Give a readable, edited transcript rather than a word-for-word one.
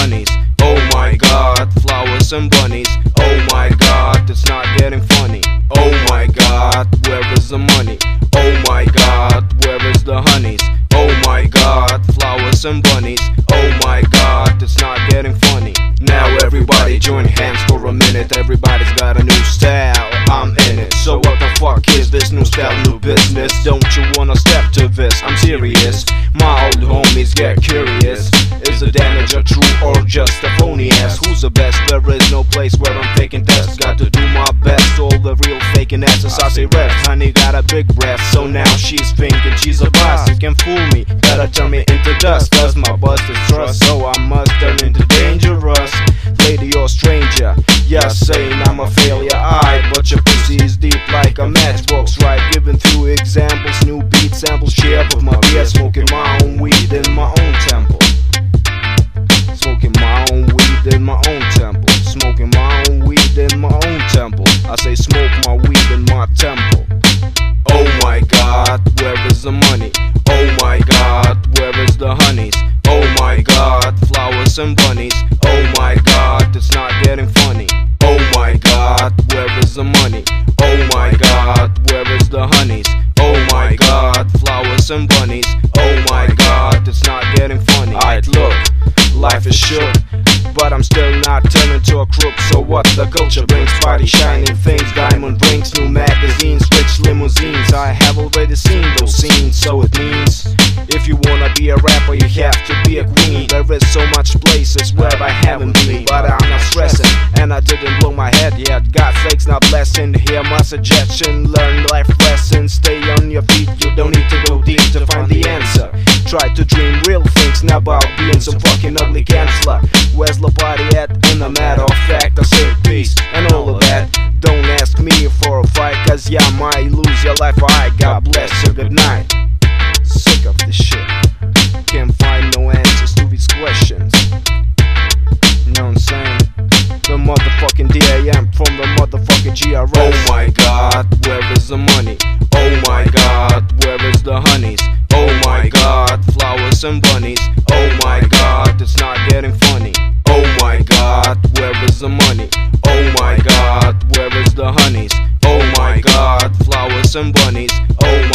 honeys? Oh my god, flowers and bunnies. Oh my god, it's not getting funny. Oh my god, where is the money? Oh my god, where is the honeys? Oh my god, flowers and bunnies. Oh my god, it's not getting funny. Now everybody join hands for a minute. Everybody's got a new style, I'm in it. So what the fuck is this new style, new business? Don't you wanna step to this? I'm serious. My old homies get curious. Is the damage a true or just a phony ass? Who's the best? There is no place where I'm taking tests. Got to do my best. All the real faking asses I say rest. Honey got a big breath, so now she's thinking she's a boss. You can fool me, better turn me into dust. Cause my bust is trust, so I must turn into dangerous. Lady or stranger, yeah, saying I'm a failure. I, but your pussy is deep like a matchbox, right? Giving few examples, new beat samples, share of my beer, smoking my own weed in my own temple. Smoking my own weed in my own temple. Smoking my own weed in my own temple. I say smoke my weed in my temple. Oh my god, where is the money? Oh my god, where is the honeys? Oh my god, flowers and bunnies. Oh my god, it's not getting funny. Oh my god, where is the money? Oh my god, where is the honeys? Oh my god, flowers and bunnies. Oh my god, it's not getting funny. Alright, look, life is shook, but I'm still not turning to a crook. So what the culture brings, party shining things, diamond rings, new magazines, rich limousines. I have already seen those scenes, so it means if you wanna be a rapper, you have to be a queen. There is so much places where I haven't been, but I'm not stressing, and I didn't blow my head yet. God's sakes, not blessing. Hear my suggestion, learn life lessons, stay on your feet. You don't need to go deep to find the answer. Try to dream real things, not about being some fucking ugly canceler. Where's the party at? In a matter of fact, I say peace and all of that. Don't ask me for a fight, cause yeah, I might lose your life. Alright, God bless you, good night. Sick of this shit. Can't find no answers to these questions. You know what I'm saying? The motherfucking DAM from the motherfucking GRS. Oh my god, where is the money? Oh my god, where is the honeys? Oh my god, flowers and bunnies. Oh my god, it's not getting funny. Oh my god, where is the money? Oh my god, where is the honeys? Oh my god, flowers and bunnies. Oh